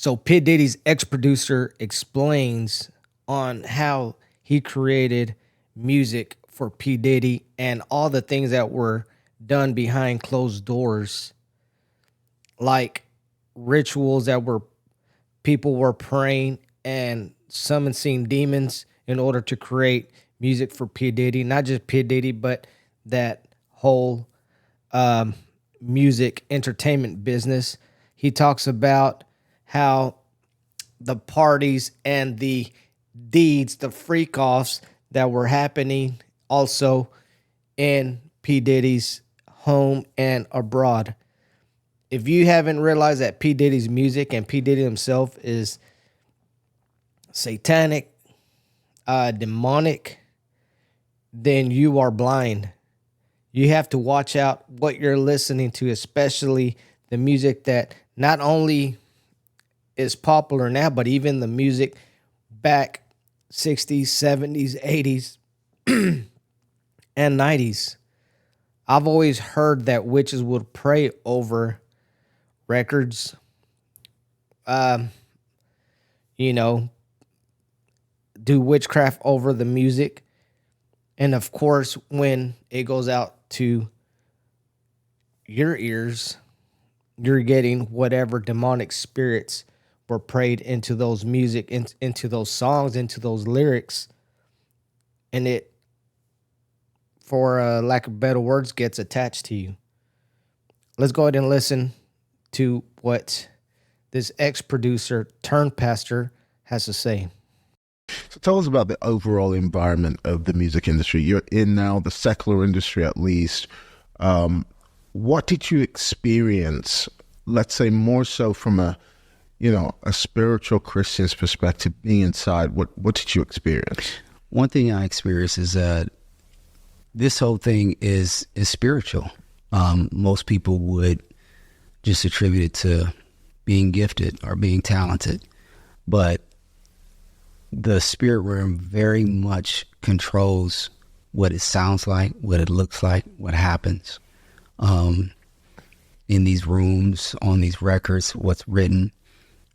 So P. Diddy's ex-producer explains on how he created music for P. Diddy and all the things that were done behind closed doors, like rituals that were people were praying and summoning demons in order to create music for P. Diddy. Not just P. Diddy, but that whole um, music entertainment business. He talks about how the parties and the deeds, the freak offs that were happening also in P. Diddy's home and abroad. If you haven't realized that P. Diddy's music and P. Diddy himself is satanic, demonic, then you are blind. You have to watch out what you're listening to, especially the music that not only is popular now, but even the music back 60s, 70s, 80s, and 90s. I've always heard that witches would pray over records, you know, do witchcraft over the music. And of course, when it goes out to your ears, you're getting whatever demonic spirits were prayed into those music, into those songs, into those lyrics. And it, for lack of better words, gets attached to you. Let's go ahead and listen to what this ex-producer turned pastor has to say. So tell us about the overall environment of the music industry. You're in now, the secular industry at least. What did you experience, let's say more so from a spiritual Christian's perspective, being inside? What did you experience? One thing I experienced is that this whole thing is spiritual. Most people would just attribute it to being gifted or being talented, but the spirit realm very much controls what it sounds like, what it looks like, what happens in these rooms, on these records, what's written.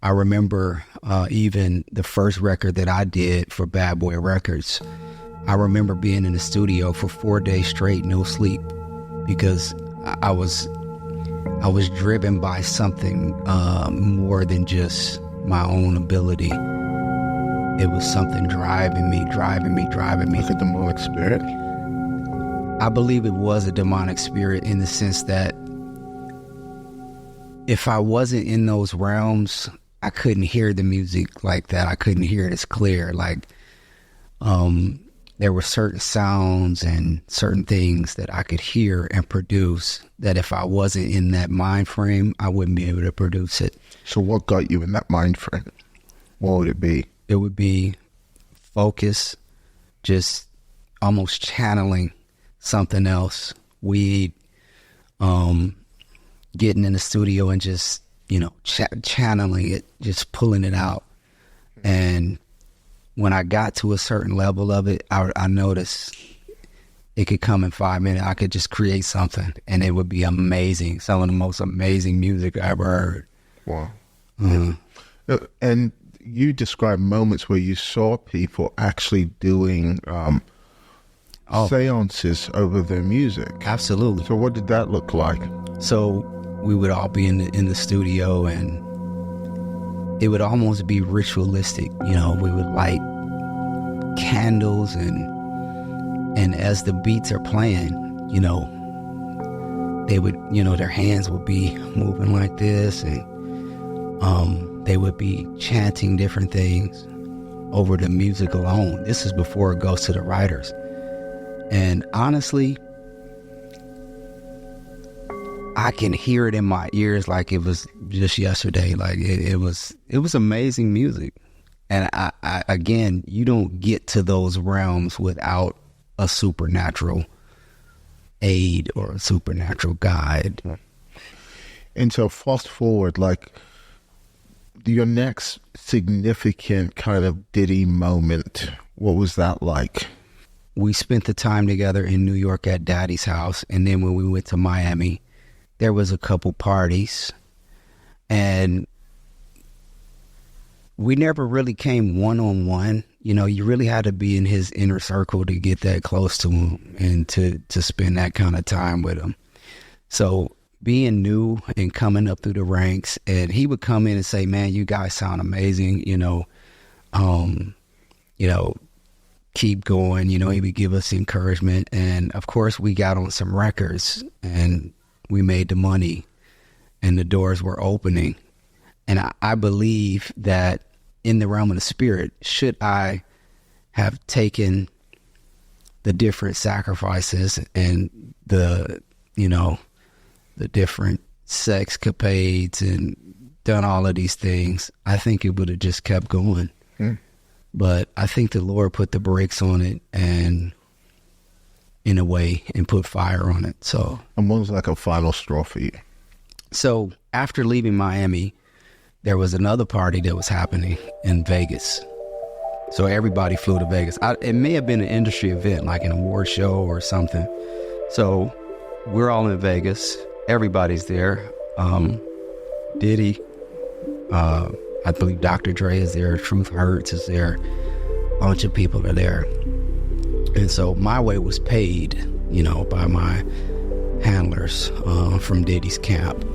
I remember even the first record that I did for Bad Boy Records. I remember being in the studio for 4 days straight, no sleep, because I was driven by something more than just my own ability. It was something driving me. Like a demonic spirit? I believe it was a demonic spirit in the sense that if I wasn't in those realms, I couldn't hear the music like that. I couldn't hear it as clear. Like, there were certain sounds and certain things that I could hear and produce that if I wasn't in that mind frame, I wouldn't be able to produce it. So what got you in that mind frame? What would it be? It would be focus, just almost channeling something else. Weed, getting in the studio and just, channeling it, just pulling it out. And when I got to a certain level of it, I noticed it could come in 5 minutes. I could just create something and it would be amazing. Some of the most amazing music I ever heard. Wow. Mm-hmm. And you described moments where you saw people actually doing seances over their music. Absolutely. So what did that look like? So we would all be in the studio, and it would almost be ritualistic. We would light candles, and as the beats are playing, they would, their hands would be moving like this, and they would be chanting different things over the music alone. This is before it goes to the writers. And honestly, I can hear it in my ears like it was just yesterday. Like it was amazing music. And I again, you don't get to those realms without a supernatural aid or a supernatural guide. And so fast forward, like your next significant kind of Diddy moment, what was that like? We spent the time together in New York at Daddy's house. And then when we went to Miami, there was a couple parties. And we never really came one-on-one. You know, you really had to be in his inner circle to get that close to him and to spend that kind of time with him. So being new and coming up through the ranks, and he would come in and say, man, you guys sound amazing, you know, keep going. You know, he would give us encouragement. And of course we got on some records and we made the money and the doors were opening. And I believe that in the realm of the spirit, should I have taken the different sacrifices and the different sexcapades and done all of these things, I think it would have just kept going. But I think the Lord put the brakes on it and in a way and put fire on it. So, and what was like a final straw for you? So after leaving Miami, there was another party that was happening in Vegas. So everybody flew to Vegas. It may have been an industry event, like an award show or something. So we're all in Vegas. Everybody's there. Diddy, I believe Dr. Dre is there. Truth Hurts is there. A bunch of people are there. And so my way was paid, you know, by my handlers from Diddy's camp.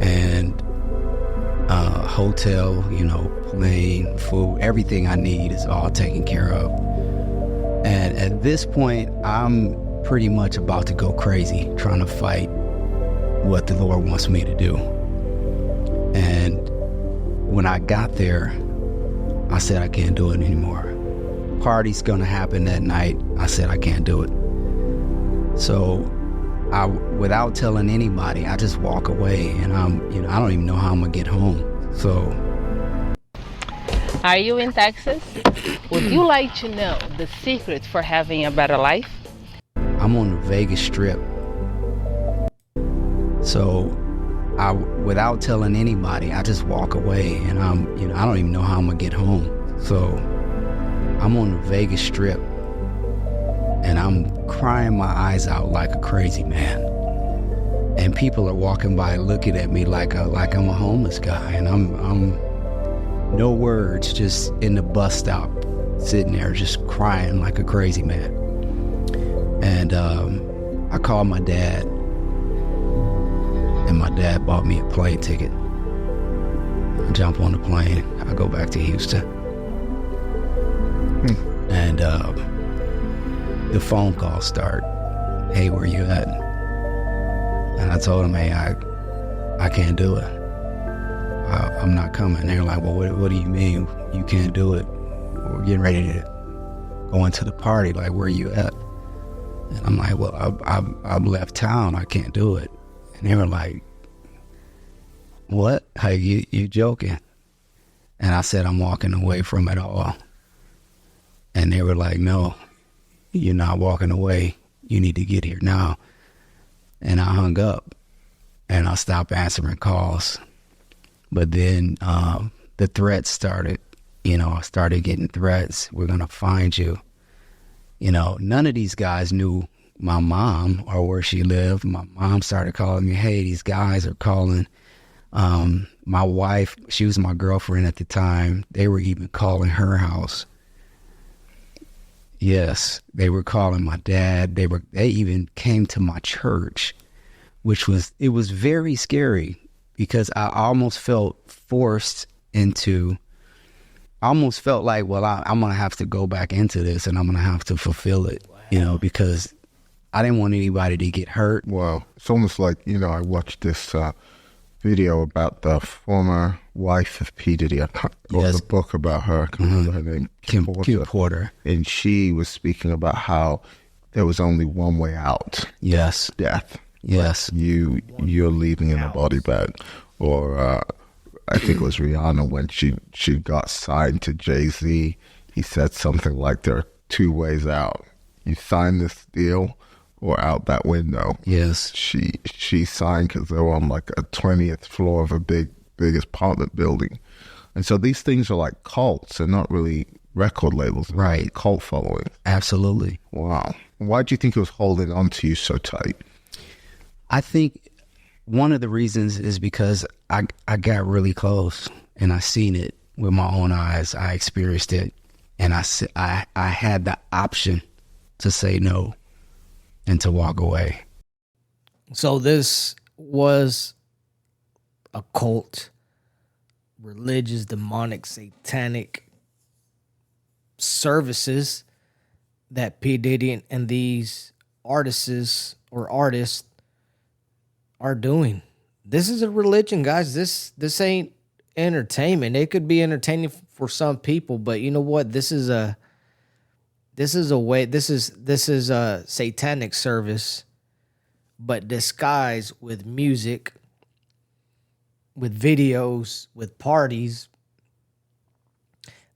And hotel, you know, plane, food, everything I need is all taken care of. And at this point, I'm pretty much about to go crazy trying to fight what the Lord wants me to do. And when I got there, I said, I can't do it anymore. Party's gonna happen that night. I said, I can't do it. So without telling anybody, I just walk away, and I don't even know how I'm gonna get home. So, are you in Texas? Would you like to know the secrets for having a better life? I'm on the Vegas Strip. So, without telling anybody, I just walk away, and I don't even know how I'm gonna get home. So, I'm on the Vegas Strip, and I'm crying my eyes out like a crazy man. And people are walking by looking at me like I'm a homeless guy, and I'm no words, just in the bus stop, sitting there just crying like a crazy man. And I called my dad, and my dad bought me a plane ticket. I jump on the plane, I go back to Houston. And the phone calls start. Hey, where you at? And I told him, hey, I can't do it. I'm not coming. They're like, well, what do you mean you can't do it? We're getting ready to go into the party. Like, where you at? And I'm like, well, I've left town. I can't do it. And they were like, what? Hey, you joking? And I said, I'm walking away from it all. And they were like, no, you're not walking away. You need to get here now. And I hung up, and I stopped answering calls. But then the threats started. You know, I started getting threats. We're going to find you. You know, none of these guys knew my mom or where she lived. My mom started calling me, hey, these guys are calling. My wife, she was my girlfriend at the time. They were even calling her house. Yes, they were calling my dad. They even came to my church, it was very scary, because I almost felt forced into, almost felt like, well, I'm going to have to go back into this, and I'm going to have to fulfill it, you know, because I didn't want anybody to get hurt. Wow. It's almost like, you know, I watched this video about the former wife of P. Diddy. I wrote a book about her. I can't remember her name. Kim Porter. And she was speaking about how there was only one way out. Yes. Death. Yes. Like you're leaving in a body bag. Or I think it was Rihanna when she got signed to Jay-Z. He said something like, there are two ways out. You sign this deal or out that window. Yes. She signed because they were on like a 20th floor of a big apartment building. And so these things are like cults. They're not really record labels. Right. Cult following. Absolutely. Wow. Why do you think it was holding on to you so tight? I think one of the reasons is because I got really close, and I seen it, with my own eyes. I experienced it, and I had the option to say no and to walk away. So this was a cult, religious, demonic, satanic services that P. Diddy and these artists are doing. This is a religion, guys. This ain't entertainment. It could be entertaining for some people, but you know what? This is a satanic service, but disguised with music, with videos, with parties.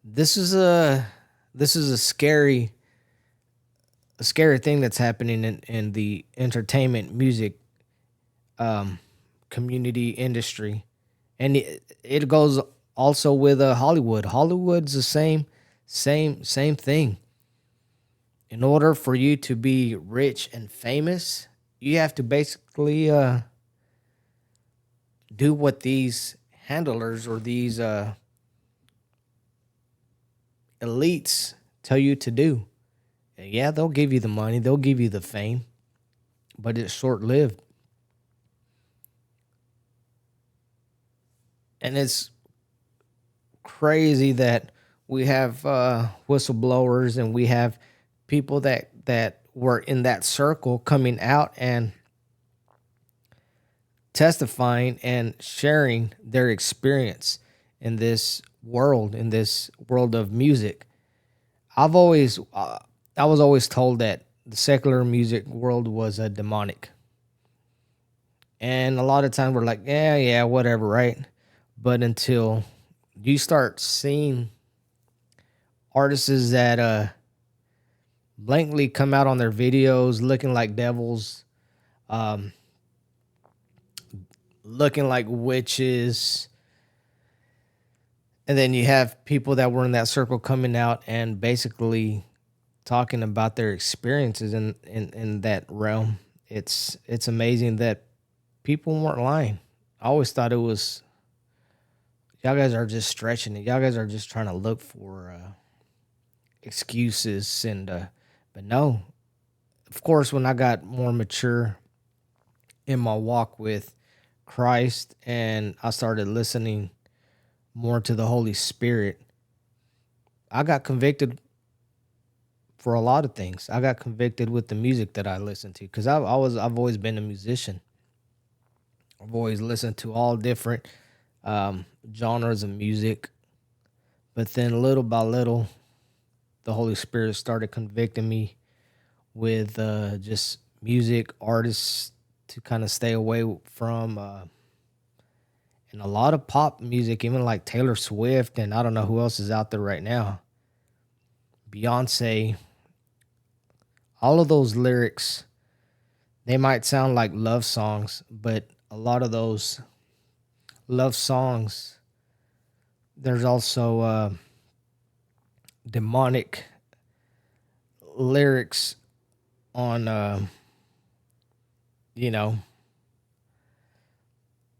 This is a scary thing that's happening in the entertainment music community industry, and it goes also with Hollywood. Hollywood's the same thing. In order for you to be rich and famous, you have to basically do what these handlers or these elites tell you to do. Yeah, they'll give you the money, they'll give you the fame, but it's short lived. And it's crazy that we have whistleblowers and we have people that were in that circle coming out and testifying and sharing their experience in this world of music. I've always I was always told that the secular music world was a demonic. And a lot of times we're like, yeah, whatever, right? But until you start seeing artists that blankly come out on their videos looking like devils, um, looking like witches, and then you have people that were in that circle coming out and basically talking about their experiences in that realm. It's amazing that people weren't lying. I always thought it was y'all guys are just stretching it. Y'all guys are just trying to look for excuses and but no. Of course, when I got more mature in my walk with Christ and I started listening more to the Holy Spirit, I got convicted for a lot of things. I got convicted with the music that I listened to because I've always been a musician. I've always listened to all different genres of music, but then little by little, the Holy Spirit started convicting me with just music artists to kind of stay away from, and a lot of pop music, even like Taylor Swift, and I don't know who else is out there right now. Beyonce, all of those lyrics, they might sound like love songs, but a lot of those love songs, there's also demonic lyrics on, you know,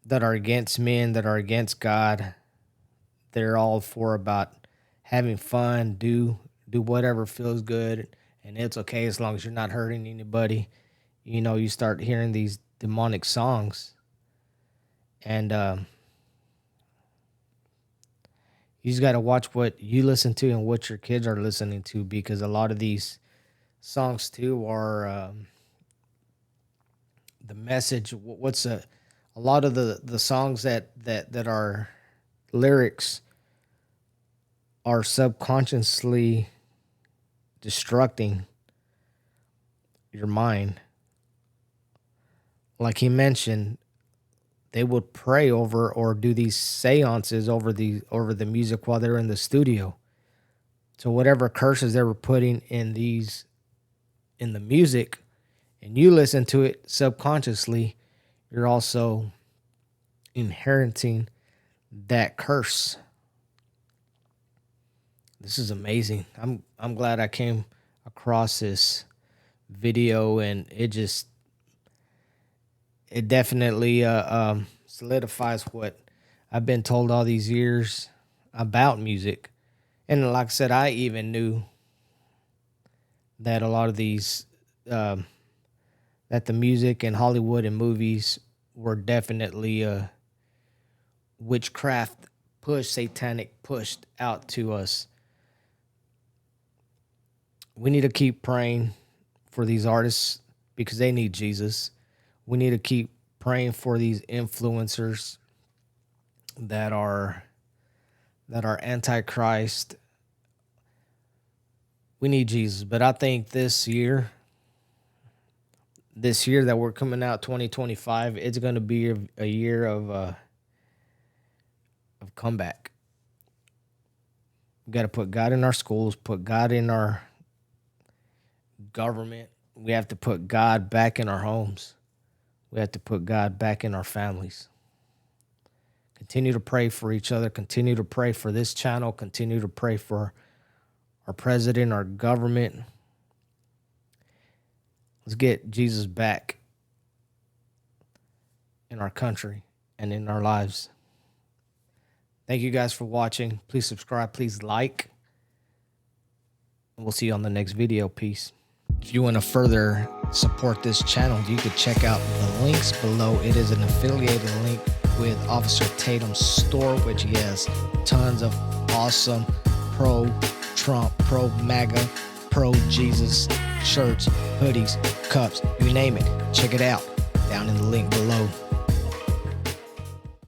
that are against men, that are against God. They're all for about having fun, do whatever feels good, and it's okay as long as you're not hurting anybody. You know, you start hearing these demonic songs, and you just got to watch what you listen to and what your kids are listening to because a lot of these songs too are the message. What's a lot of the songs that are lyrics are subconsciously destructing your mind. Like he mentioned, they would pray over or do these seances over the music while they're in the studio. So whatever curses they were putting in the music, and you listen to it subconsciously, you're also inheriting that curse. This is amazing. I'm glad I came across this video, and it definitely solidifies what I've been told all these years. about music. And like I said, I even knew that a lot of these, that the music and Hollywood and movies were definitely witchcraft push, satanic pushed out to us. We need to keep praying for these artists because they need Jesus. We need to keep praying for these influencers that are antichrist. We need Jesus. But I think this year that we're coming out, 2025, it's going to be a year of comeback. We got to put God in our schools, put God in our government. We have to put God back in our homes. We have to put God back in our families. Continue to pray for each other. Continue to pray for this channel. Continue to pray for our president, our government. Let's get Jesus back in our country and in our lives. Thank you guys for watching. Please subscribe. Please like. And we'll see you on the next video. Peace. If you want to further support this channel, you can check out the links below. It is an affiliated link with Officer Tatum's store, which he has tons of awesome pro-Trump, pro-MAGA, pro-Jesus shirts, hoodies, cups, you name it. Check it out down in the link below.